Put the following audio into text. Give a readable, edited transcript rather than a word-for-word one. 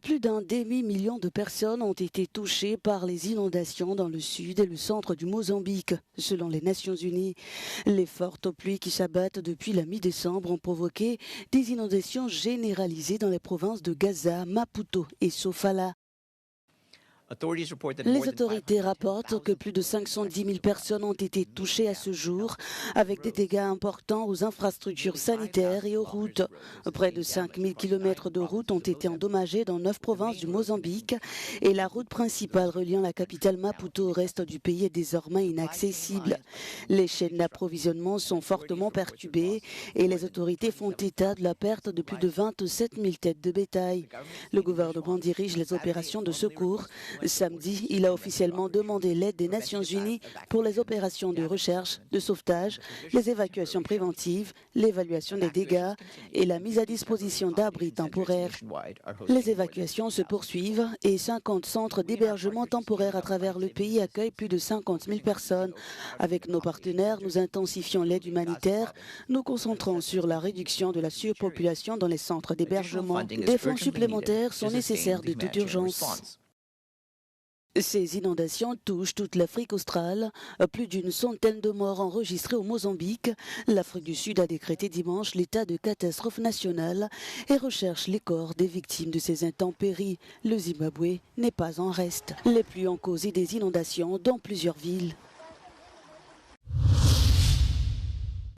Plus d'un demi-million de personnes ont été touchées par les inondations dans le sud et le centre du Mozambique, selon les Nations Unies. Les fortes pluies qui s'abattent depuis la mi-décembre ont provoqué des inondations généralisées dans les provinces de Gaza, Maputo et Sofala. Les autorités rapportent que plus de 510 000 personnes ont été touchées à ce jour, avec des dégâts importants aux infrastructures sanitaires et aux routes. Près de 5 000 kilomètres de routes ont été endommagés dans 9 provinces du Mozambique et la route principale reliant la capitale Maputo au reste du pays est désormais inaccessible. Les chaînes d'approvisionnement sont fortement perturbées et les autorités font état de la perte de plus de 27 000 têtes de bétail. Le gouvernement dirige les opérations de secours. Samedi, il a officiellement demandé l'aide des Nations Unies pour les opérations de recherche, de sauvetage, les évacuations préventives, l'évaluation des dégâts et la mise à disposition d'abris temporaires. Les évacuations se poursuivent et 50 centres d'hébergement temporaire à travers le pays accueillent plus de 50 000 personnes. Avec nos partenaires, nous intensifions l'aide humanitaire, nous concentrons sur la réduction de la surpopulation dans les centres d'hébergement. Des fonds supplémentaires sont nécessaires de toute urgence. Ces inondations touchent toute l'Afrique australe. Plus d'une centaine de morts enregistrés au Mozambique. L'Afrique du Sud a décrété dimanche l'état de catastrophe nationale et recherche les corps des victimes de ces intempéries. Le Zimbabwe n'est pas en reste. Les pluies ont causé des inondations dans plusieurs villes.